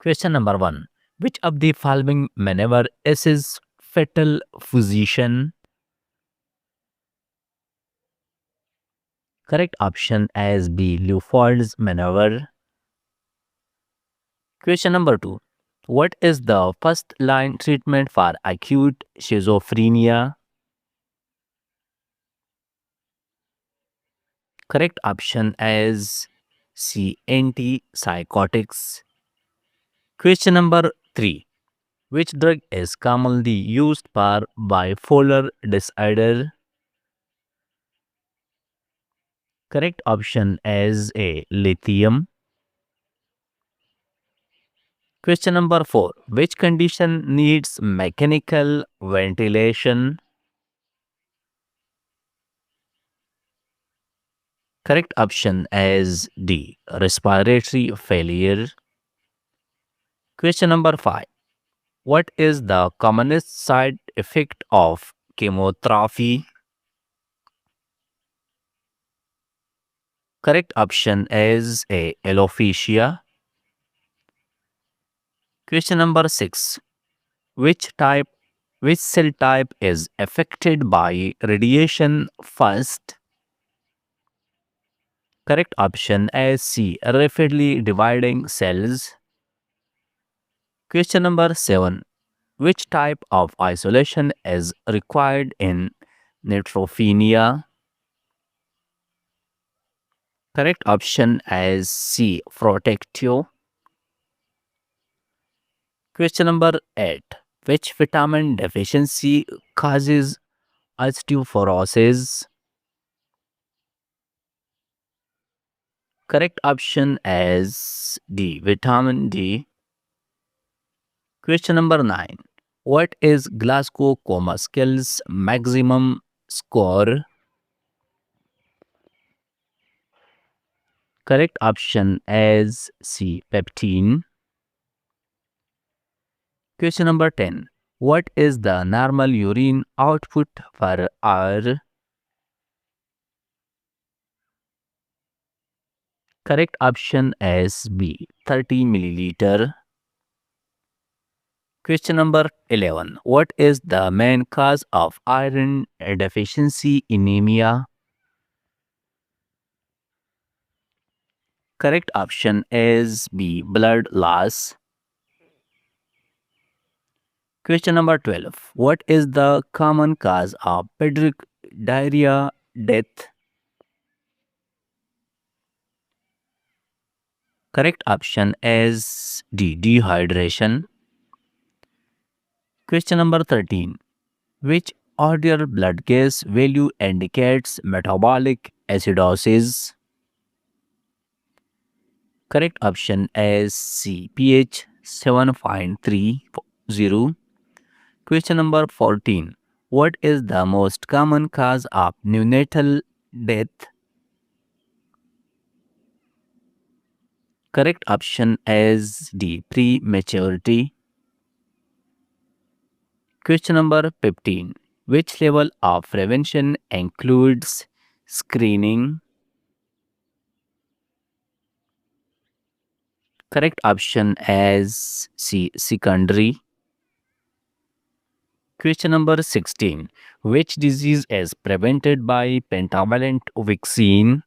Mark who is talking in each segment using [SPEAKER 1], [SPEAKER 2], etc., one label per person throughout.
[SPEAKER 1] Question number 1. Which of the following maneuver is fetal position? Correct option is B. Leopold's maneuver. Question number 2. What is the first line treatment for acute schizophrenia? Correct option is C. Antipsychotics. Question number 3. Which drug is commonly used for bipolar disorder? Correct option is A. Lithium. Question number 4. Which condition needs mechanical ventilation? Correct option is D. Respiratory failure. Question number 5. What is the commonest side effect of chemotherapy? Correct option is A. Alopecia. Question number 6. Which type, which cell type is affected by radiation first? Correct option is C. Rapidly dividing cells. Question number 7. Which type of isolation is required in neutropenia? Correct option is C. Protective. Question number 8. Which vitamin deficiency causes osteoporosis? Correct option is D. Vitamin D. Question number 9. What is Glasgow Coma Skills maximum score? Correct option is C. 15. Question number 10. What is the normal urine output per hour? Correct option is B. 30 milliliter. Question number 11. What is the main cause of iron deficiency anemia? Correct option is B. Blood loss. Question number 12. What is the common cause of pediatric diarrhea death? Correct option is D. Dehydration. Question number 13. Which order blood gas value indicates metabolic acidosis? Correct option is C. pH 7.30. Question number 14. What is the most common cause of neonatal death? Correct option is D. Prematurity. Question number 15. Which level of prevention includes screening? Correct option is C. Secondary. Question number 16. Which disease is prevented by pentavalent vaccine?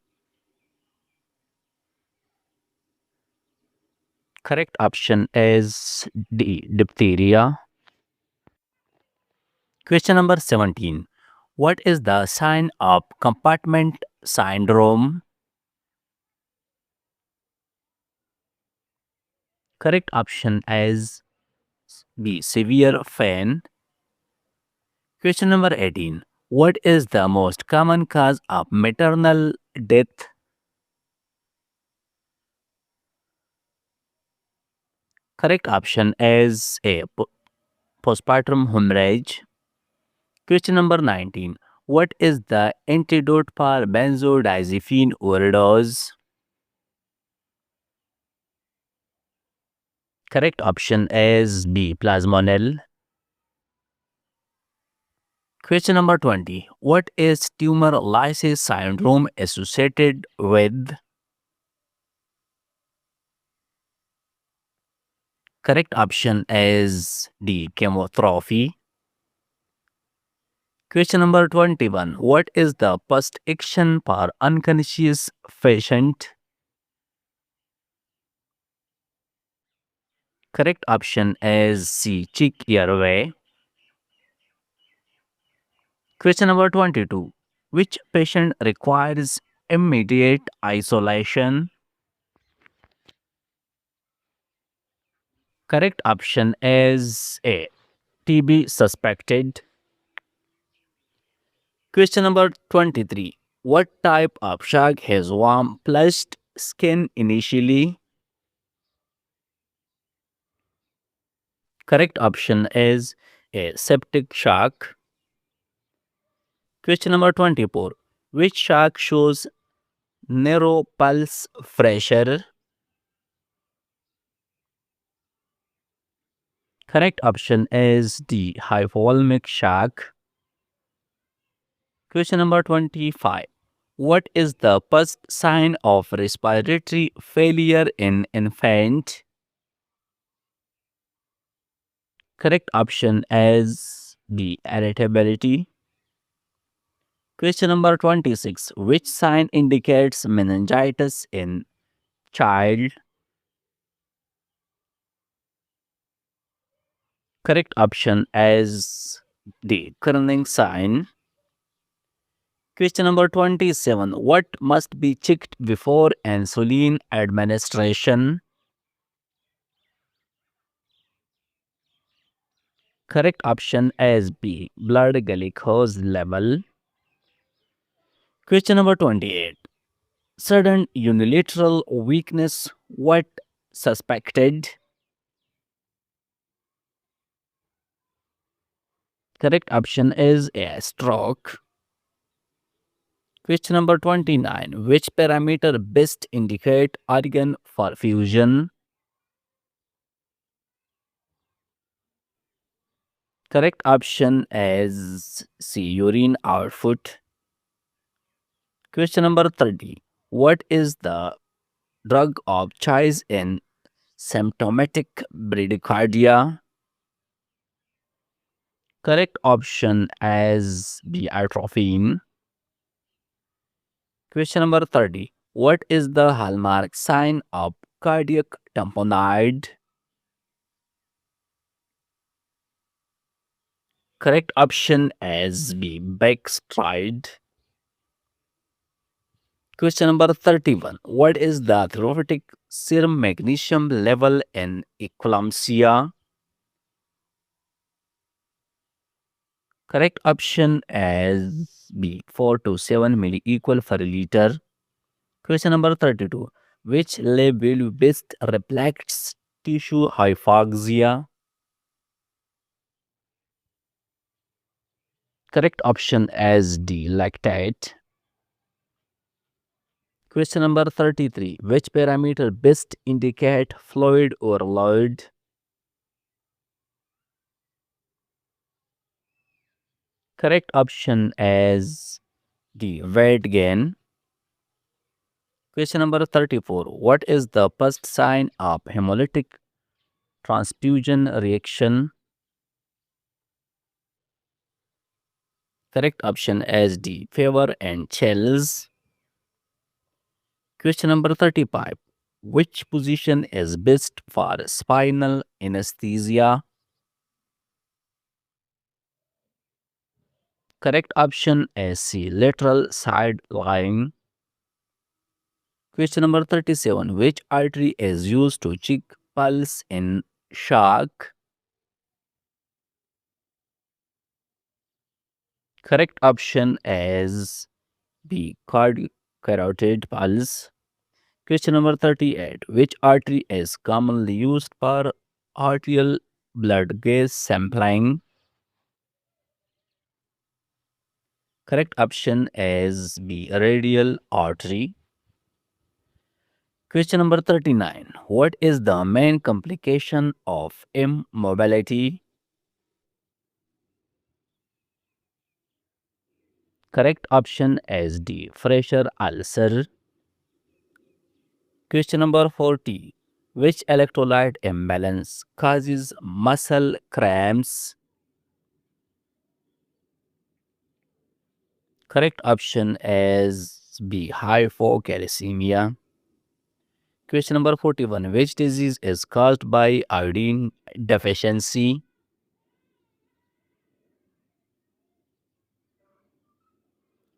[SPEAKER 1] Correct option is D. Diphtheria. Question number 17. What is the sign of compartment syndrome? Correct option is B. Severe pain. Question number 18. What is the most common cause of maternal death? Correct option is A. Postpartum hemorrhage. Question number 19. What is the antidote for benzodiazepine overdose? Correct option is B. Plasmonil. Question number 20. What is tumor lysis syndrome associated with? Correct option is D. Chemotherapy. Question number 21. What is the first action for unconscious patient? Correct option is C. Check airway. Question number 22. Which patient requires immediate isolation? Correct option is A. TB suspected. Question number 23. What type of shark has warm, plushed skin initially? Correct option is A. Septic shark. Question number 24. Which shark shows narrow pulse pressure? Correct option is D. Hypothalamic shark. Question number 25. What is the first sign of respiratory failure in infant? Correct option is B. Irritability. Question number 26. Which sign indicates meningitis in child? Correct option is D. Kerning sign. Question number 27. What must be checked before insulin administration? Correct option is B. Blood glucose level. Question number 28. Sudden unilateral weakness. What suspected? Correct option is A. Stroke. Question number 29. Which parameter best indicate organ perfusion? Correct option is C. Urine output. Question number 30. What is the drug of choice in symptomatic bradycardia? Correct option is B. Atropine. Question number 30. What is the hallmark sign of cardiac tamponade? Correct option is B. Backstride. Question number 31. What is the therapeutic serum magnesium level in eclampsia? Correct option is B. 4 to 7 milliequal per liter. Question number 32. Which label best reflects tissue hypoxia? Correct option is D. Lactate. Question number 33. Which parameter best indicate fluid overload? Correct option is D. Weight gain. Question number 34. What is the first sign of hemolytic transfusion reaction? Correct option is D. Fever and chills. Question number 35. Which position is best for spinal anesthesia? Correct option is C. Lateral side lying. Question number 37. Which artery is used to check pulse in shock? Correct option is B. Carotid pulse. Question number 38. Which artery is commonly used for arterial blood gas sampling? Correct option is B. Radial artery. Question number 39. What is the main complication of immobility? Correct option is D. Pressure ulcer. Question number 40. Which electrolyte imbalance causes muscle cramps? Correct option is B. Hypocalcemia. Question number 41. Which disease is caused by iodine deficiency?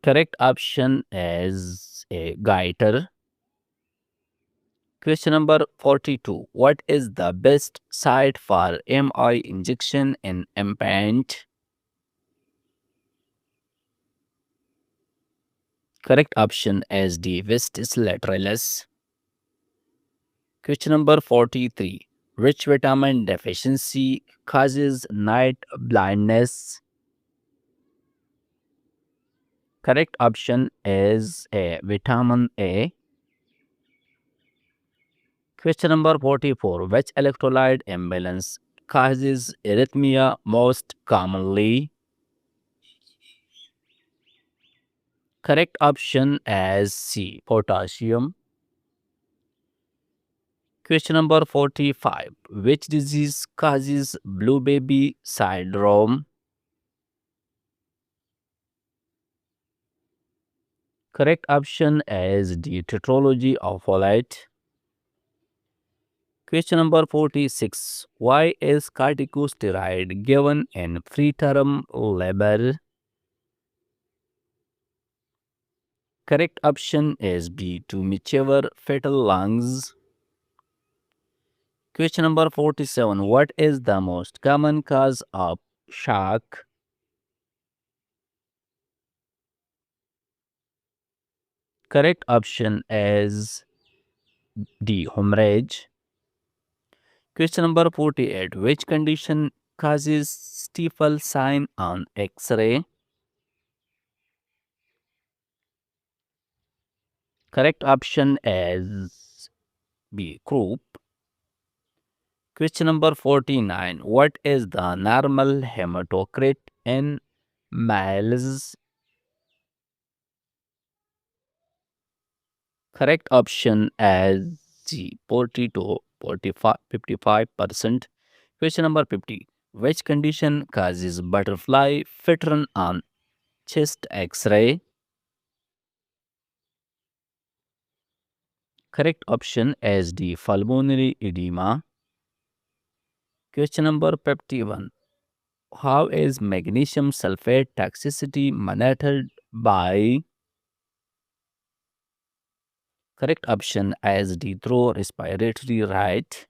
[SPEAKER 1] Correct option is a goiter. Question number 42. What is the best site for MI injection in implant? Correct option is D. Vestis lateralis. Question number 43. Which vitamin deficiency causes night blindness? Correct option is A. Vitamin A. Question number 44. Which electrolyte imbalance causes arrhythmia most commonly? Correct option is C. Potassium. Question number 45. Which disease causes blue baby syndrome? Correct option is D. Tetralogy of folate. Question number 46. Why is corticosteroid given in preterm labor? Correct option is B. To mature fetal lungs. Question number 47. What is the most common cause of shock? Correct option is D. Hemorrhage. Question number 48. Which condition causes stifle sign on X-ray? Correct option is B. Croup. Question number 49. What is the normal hematocrit in males? Correct option is G. 40 to 45, 55%. Question number 50. Which condition causes butterfly pattern on chest X-ray? Correct option is D. Pulmonary edema. Question number 51. How is magnesium sulfate toxicity monitored by? Correct option is D. Through respiratory rate.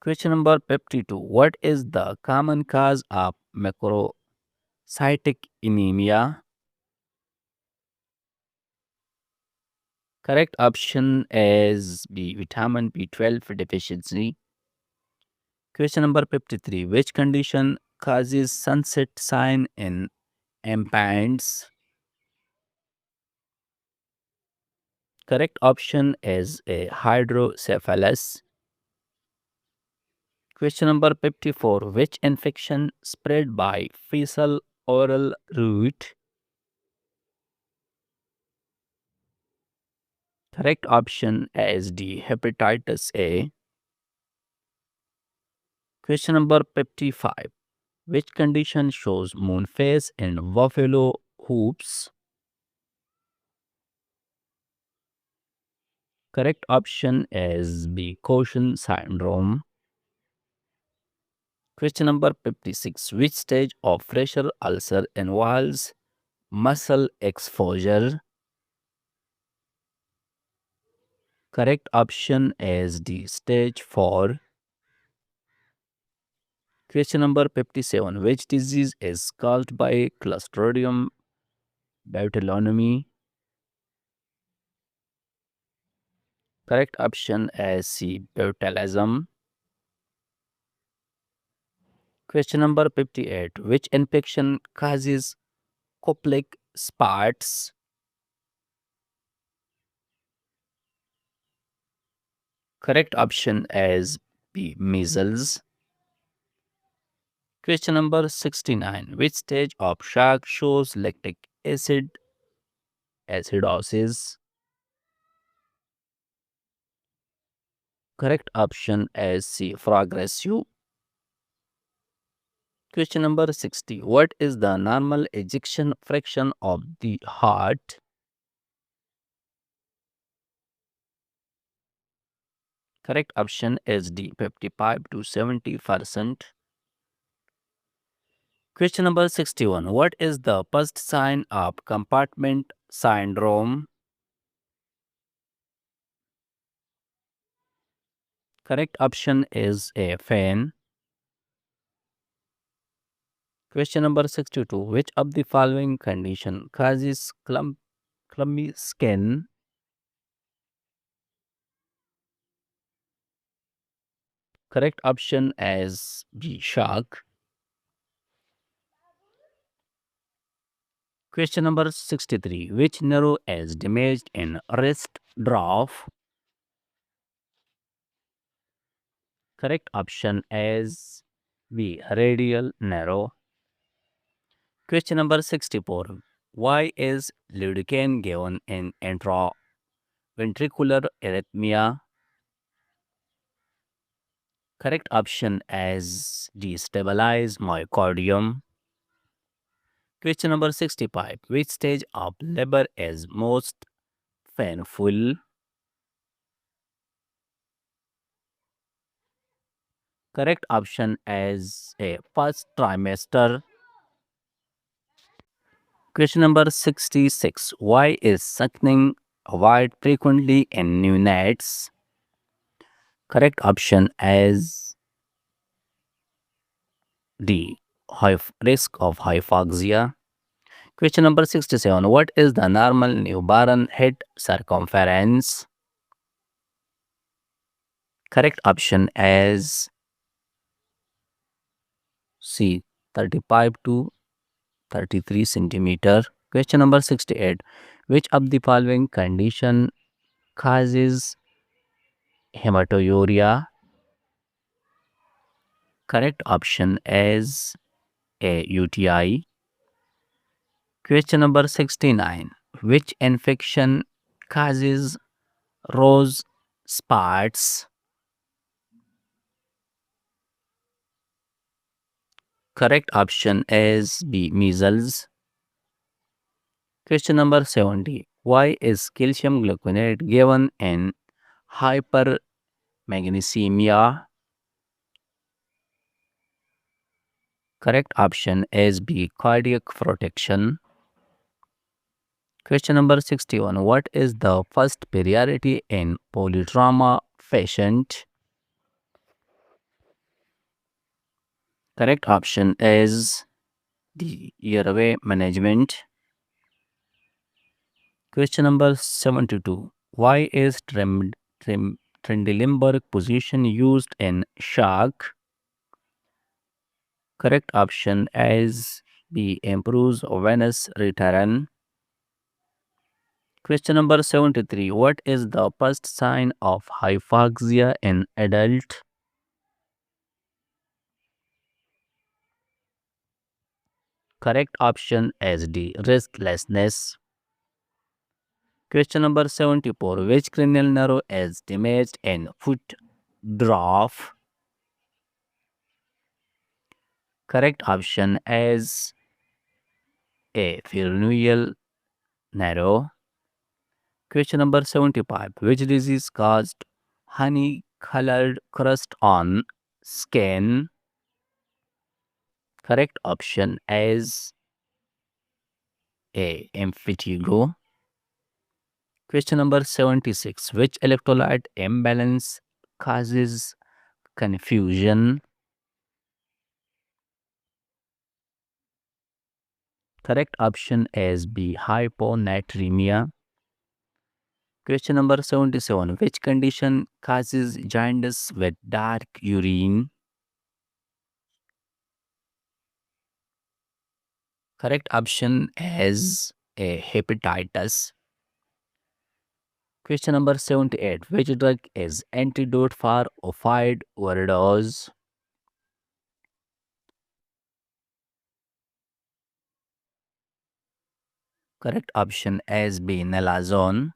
[SPEAKER 1] Question number 52. What is the common cause of macrocytic anemia? Correct option is B. Vitamin B12 deficiency. Question number 53. Which condition causes sunset sign in infants? Correct option is a hydrocephalus. Question number 54. Which infection spread by fecal oral route? Correct option is D. Hepatitis A. Question number 55. Which condition shows moon phase in buffalo hoops? Correct option is B. Caution syndrome. Question number 56. Which stage of pressure ulcer involves muscle exposure? Correct option is D. Stage 4. Question number 57. Which disease is caused by Clostridium botulinum? Correct option is C. Botulism. Question number 58. Which infection causes Koplik spots? Correct option is B. Measles. Question number 69. Which stage of shock shows lactic acid acidosis? Correct option is C. Progressive. Question number 60. What is the normal ejection fraction of the heart? Correct option is D. 55 to 70%. Question number 61. What is the first sign of compartment syndrome? Correct option is A. Fan. Question number 62. Which of the following condition causes clummy skin? Correct option is B. Shock. Question number 63. Which nerve is damaged in wrist drop? Correct option is B. Radial nerve. Question number 64. Why is lidocaine given in intraventricular arrhythmia? Correct option is D. Stabilize myocardium. Question number 65. Which stage of labor is most painful? Correct option is A. First trimester. Question number 66. Why is sucking avoided frequently in neonates? Correct option is D. Risk of hypoxia. Question number 67. What is the normal newborn head circumference? Correct option is C. 35 to 33 centimeter. Question number 68. Which of the following condition causes hematuria? Correct option is A. UTI. Question number 69. Which infection causes rose spots? Correct option is B. Measles. Question number 70. Why is calcium gluconate given in hypermagnesemia? Correct option is B. Cardiac protection. Question number 61. What is the first priority in polytrauma patient? Correct option is D. Airway management. Question number 72. Why is Trendelenburg position used in shock? Correct option is B. Improves venous return. Question number 73. What is the first sign of hypoxia in adult? Correct option is D. Restlessness. Question number 74. Which cranial nerve is damaged in foot drop? Correct option is A. Peroneal nerve. Question number 75. Which disease caused honey colored crust on skin? Correct option is A. Impetigo. Question number 76. Which electrolyte imbalance causes confusion? Correct option is B. Hyponatremia. Question number 77. Which condition causes jaundice with dark urine? Correct option is A. Hepatitis. Question number 78. Which drug is antidote for opioid overdose? Correct option is B. Nalazone.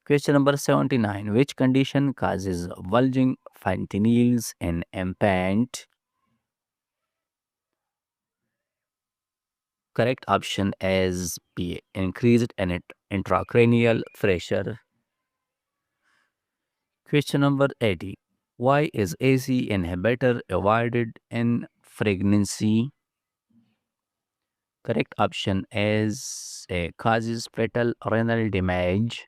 [SPEAKER 1] Question number 79. Which condition causes bulging fontanelles in infant? Correct option is B. Increased intracranial pressure. Question number 80. Why is AC inhibitor avoided in pregnancy? Correct option is A. Causes fetal renal damage.